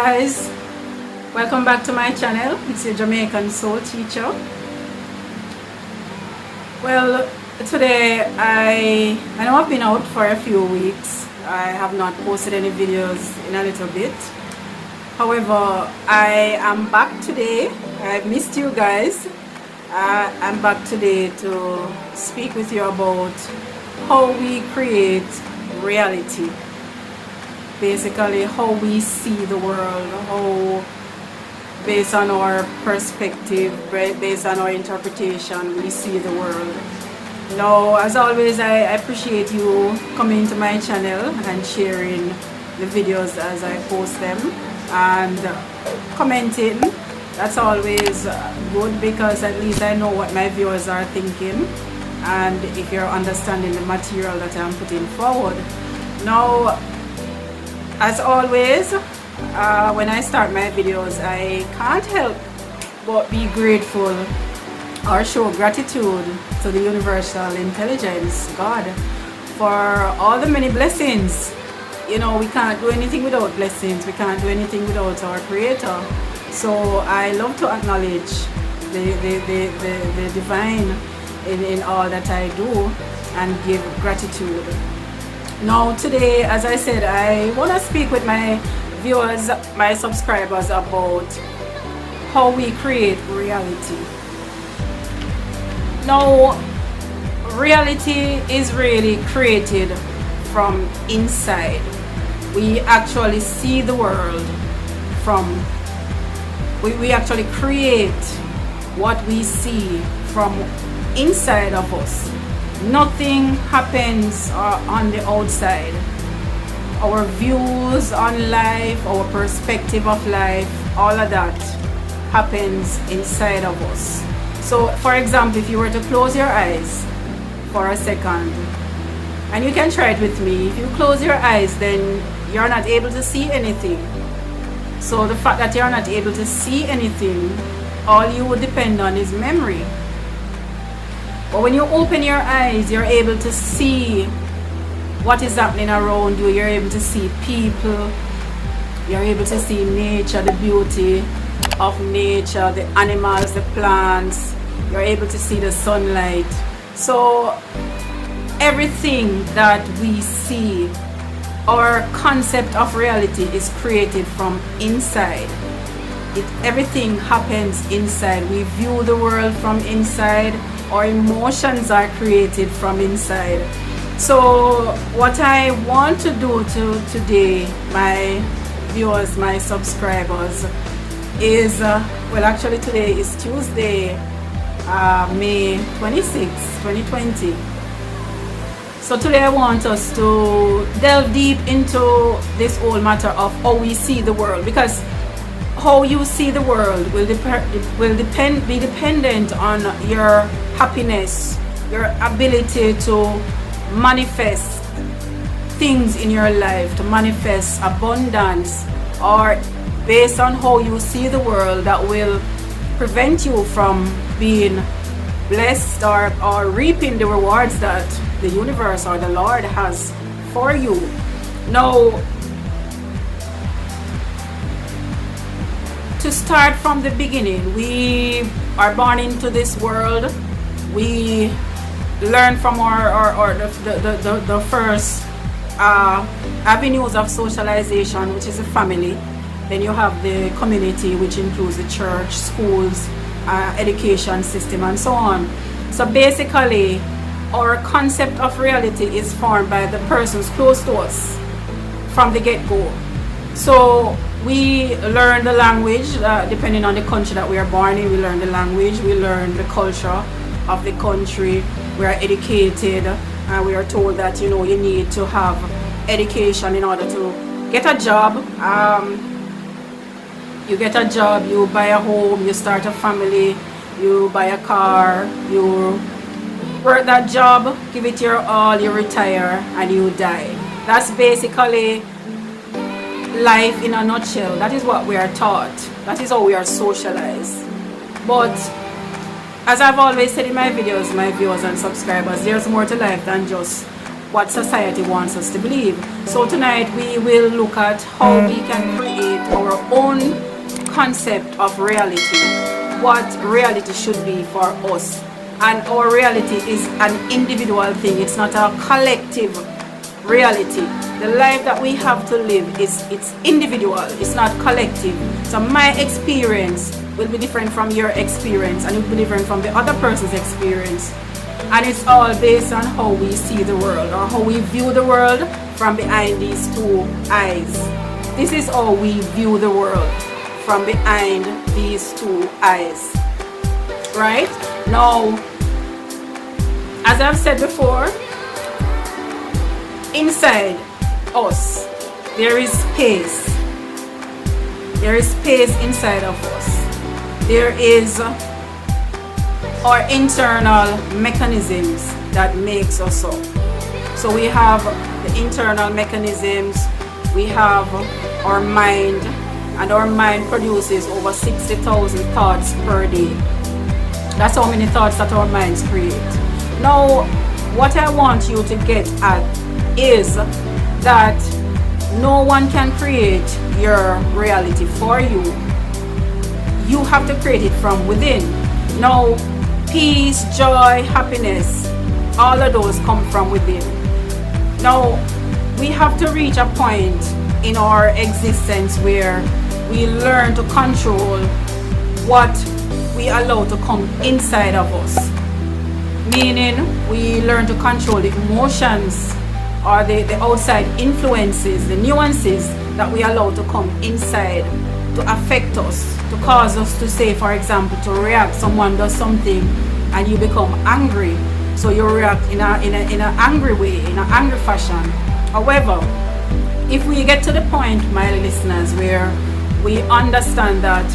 guys, welcome back to my channel. It's your Jamaican soul teacher. Well, today I know I've been out for a few weeks. I have not posted any videos in a little bit. However, I am back today. I've missed you guys. I'm back today to speak with you about how we create reality. Basically, how we see the world, how based on our perspective, based on our interpretation, we see the world. Now, as always, I appreciate you coming to my channel and sharing the videos as I post them and commenting. That's always good because at least I know what my viewers are thinking and if you're understanding the material that I'm putting forward. Now, as always, when I start my videos, I can't help but be grateful or show gratitude to the universal intelligence, God, for all the many blessings. You know, we can't do anything without blessings. We can't do anything without our Creator. So I love to acknowledge the divine in all that I do and give gratitude. Now today, as I said, I want to speak with my viewers, my subscribers about how we create reality. Now, reality is really created from inside. We actually see the world from, we actually create what we see from inside of us. Nothing happens on the outside. Our views on life, our perspective of life, all of that happens inside of us. So, for example, if you were to close your eyes for a second, and you can try it with me, if you close your eyes, then you're not able to see anything. So the fact that you're not able to see anything, all you would depend on is memory. But when you open your eyes, you're able to see what is happening around you. You're able to see people. You're able to see nature, the beauty of nature, the animals, the plants. You're able to see the sunlight. So everything that we see, our concept of reality is created from inside. Everything happens inside. We view the world from inside. Our emotions are created from inside. So what I want to do today, my viewers, my subscribers, is well, actually today is Tuesday, May 26, 2020. So today I want us to delve deep into this whole matter of how we see the world, because how you see the world will be dependent on your happiness, your ability to manifest things in your life, to manifest abundance, or based on how you see the world, that will prevent you from being blessed or reaping the rewards that the universe or the Lord has for you. Now, to start from the beginning, we are born into this world. We learn from the first avenues of socialization, which is the family. Then you have the community, which includes the church, schools, education system, and so on. So basically, our concept of reality is formed by the persons close to us from the get-go. So we learn the language, depending on the country that we are born in. We learn the language, we learn the culture of the country. We are educated, and we are told that, you know, you need to have education in order to get a job. You get a job, you buy a home, you start a family, you buy a car, you work that job, give it your all, you retire, and you die. That's basically life in a nutshell. That is what we are taught. That is how we are socialized. But as I've always said in my videos, my viewers and subscribers, there's more to life than just what society wants us to believe. So tonight we will look at how we can create our own concept of reality, what reality should be for us. And our reality is an individual thing, it's not a collective reality. The life that we have to live it's individual, it's not collective. So my experience will be different from your experience, and it will be different from the other person's experience. And it's all based on how we see the world, or how we view the world from behind these two eyes. This is how we view the world, from behind these two eyes. Right? Now, as I've said before, inside us, there is space. There is space inside of us. There is our internal mechanisms that makes us up. So we have the internal mechanisms, we have our mind, and our mind produces over 60,000 thoughts per day. That's how many thoughts that our minds create. Now, what I want you to get at is that no one can create your reality for you. You have to create it from within. Now, peace, joy, happiness, all of those come from within. Now, we have to reach a point in our existence where we learn to control what we allow to come inside of us. Meaning, we learn to control the emotions or the outside influences, the nuances that we allow to come inside to affect us, to cause us to say, for example, to react. Someone does something and you become angry, so you react in an angry way, in an angry fashion. However, if we get to the point, my listeners, where we understand that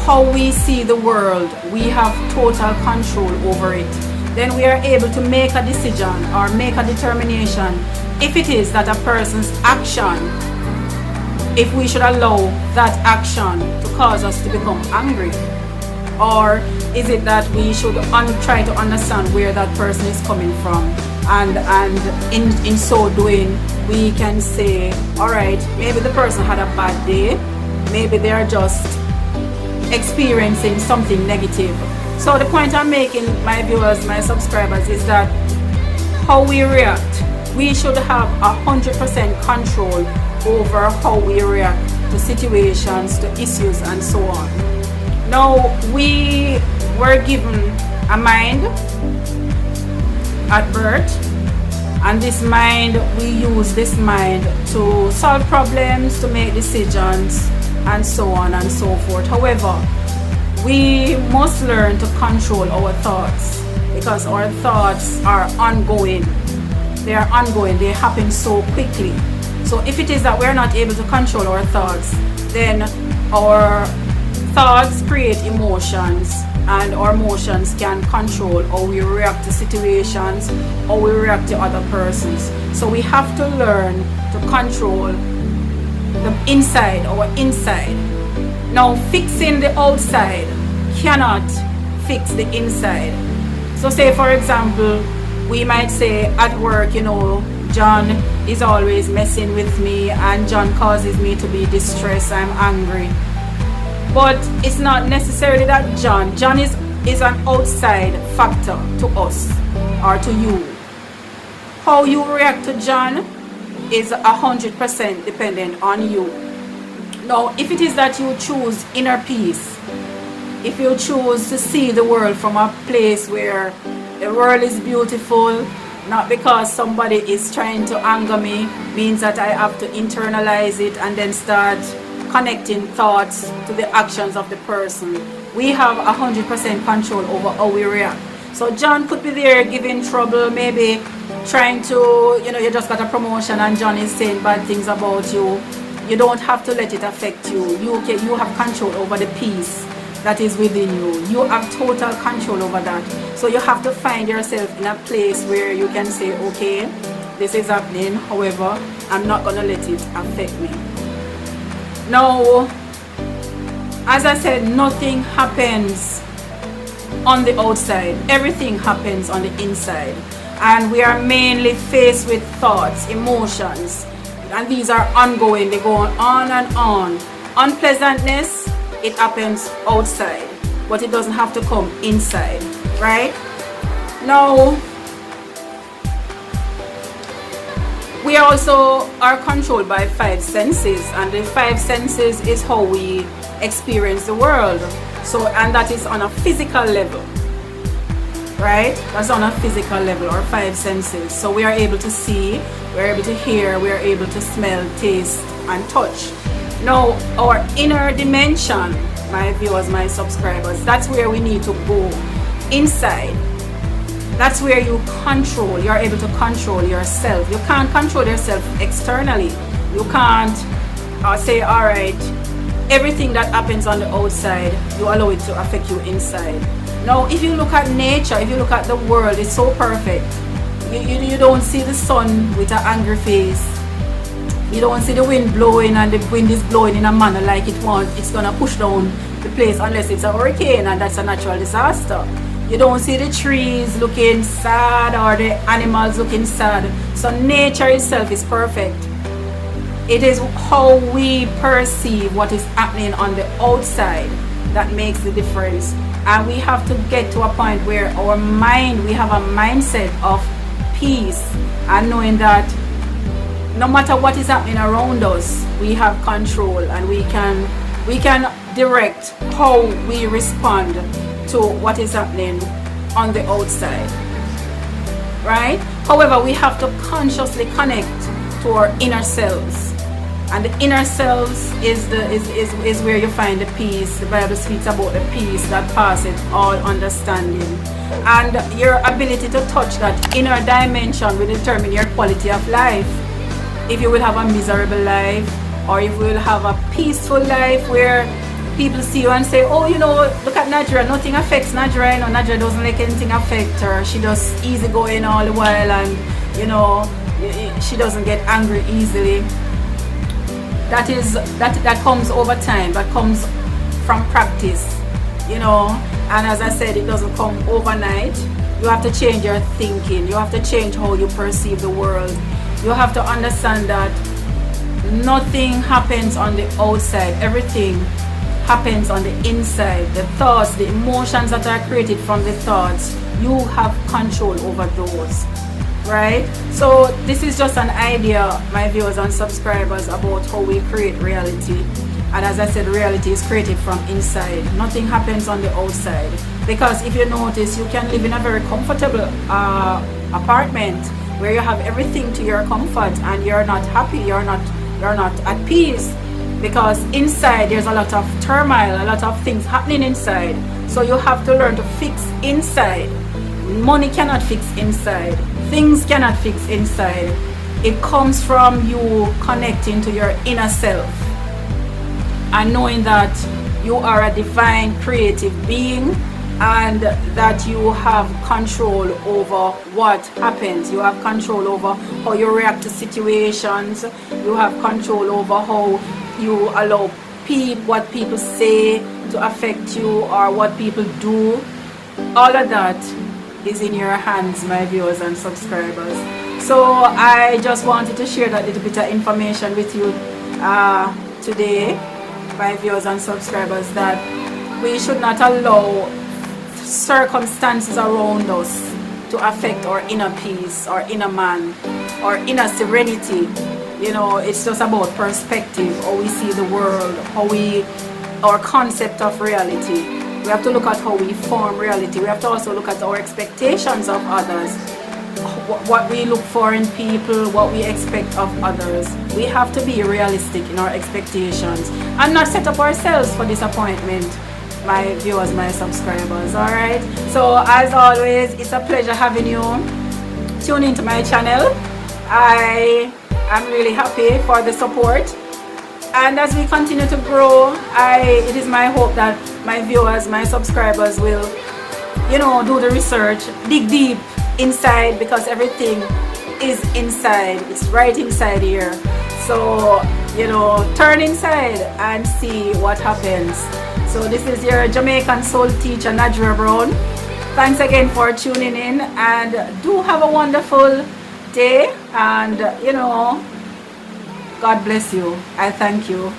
how we see the world, we have total control over it, then we are able to make a decision or make a determination if it is that a person's action, if we should allow that action to cause us to become angry, or is it that we should try to understand where that person is coming from, and in so doing we can say, all right, maybe the person had a bad day, maybe they are just experiencing something negative. So the point I'm making, my viewers, my subscribers, is that how we react, we should have 100% control over how we react to situations, to issues, and so on. Now, we were given a mind at birth, and this mind, we use this mind to solve problems, to make decisions, and so on and so forth. However, we must learn to control our thoughts, because our thoughts are ongoing. They are ongoing, they happen so quickly. So if it is that we're not able to control our thoughts, then our thoughts create emotions, and our emotions can control how we react to situations, how we react to other persons. So we have to learn to control the inside, our inside. Now, fixing the outside cannot fix the inside. So say, for example, we might say at work, John is always messing with me and John causes me to be distressed, I'm angry. But it's not necessarily that John is an outside factor to us or to you. How you react to John is 100% dependent on you. Now, if it is that you choose inner peace, if you choose to see the world from a place where the world is beautiful, not because somebody is trying to anger me, means that I have to internalize it and then start connecting thoughts to the actions of the person. We have 100% control over how we react. So John could be there giving trouble, maybe trying to, you just got a promotion and John is saying bad things about you. You don't have to let it affect you. You have control over the peace that is within you. You have total control over that. So you have to find yourself in a place where you can say, okay, this is happening, however, I'm not going to let it affect me. Now, as I said, nothing happens on the outside. Everything happens on the inside. and we are mainly faced with thoughts, emotions, and these are ongoing. They go on and on. Unpleasantness, it happens outside, but it doesn't have to come inside, right? Now, we also are controlled by 5 senses, and the 5 senses is how we experience the world. So, and that is on a physical level, right? That's on a physical level, our 5 senses. So we are able to see, we're able to hear, we are able to smell, taste, and touch. Now, our inner dimension, my viewers, my subscribers, that's where we need to go inside. That's where you control, you're able to control yourself. You can't control yourself externally. You can't say, all right, everything that happens on the outside, you allow it to affect you inside. Now, if you look at nature, if you look at the world, it's so perfect. You don't see the sun with an angry face. You don't see the wind blowing, and the wind is blowing in a manner like it's gonna push down the place, unless it's a hurricane, and that's a natural disaster. You don't see the trees looking sad or the animals looking sad. So nature itself is perfect. It is how we perceive what is happening on the outside that makes the difference. And we have to get to a point where our mind, we have a mindset of peace, and knowing that no matter what is happening around us, we have control, and we can direct how we respond to what is happening on the outside, right? However, we have to consciously connect to our inner selves, and the inner selves is where you find the peace. The Bible speaks about the peace that passeth all understanding, and your ability to touch that inner dimension will determine your quality of life. If you will have a miserable life, or if you will have a peaceful life where people see you and say, oh, you know, look at Nadra, nothing affects Nadra, you know, Nadra doesn't let anything affect her, she just easy going all the while, and you know, she doesn't get angry easily. That comes over time, that comes from practice, you know. And as I said, it doesn't come overnight. You have to change your thinking, you have to change how you perceive the world. You have to understand that nothing happens on the outside, everything happens on the inside. The thoughts, the emotions that are created from the thoughts, you have control over those, right? So this is just an idea, my viewers and subscribers, about how we create reality. And as I said, reality is created from inside. Nothing happens on the outside, because if you notice, you can live in a very comfortable apartment where you have everything to your comfort, and you're not happy, you're not at peace, because inside there's a lot of turmoil, a lot of things happening inside. So you have to learn to fix inside. Money cannot fix inside, things cannot fix inside. It comes from you connecting to your inner self and knowing that you are a divine creative being, and that you have control over what happens. You have control over how you react to situations. You have control over how you allow what people say to affect you, or what people do. All of that is in your hands, my viewers and subscribers. So I just wanted to share that little bit of information with you today, my viewers and subscribers, that we should not allow circumstances around us to affect our inner peace, our inner man, our inner serenity. You know, it's just about perspective, how we see the world, our concept of reality. We have to look at how we form reality. We have to also look at our expectations of others, what we look for in people, what we expect of others. We have to be realistic in our expectations and not set up ourselves for disappointment, my viewers, my subscribers. All right, so as always, it's a pleasure having you tune into my channel. I'm really happy for the support, and as we continue to grow, it is my hope that my viewers, my subscribers will, you know, do the research, dig deep inside, because everything is inside. It's right inside here. So, you know, turn inside and see what happens. So this is your Jamaican soul teacher, Nadra Brown, Thanks again for tuning in, and do have a wonderful day. And God bless you. I thank you.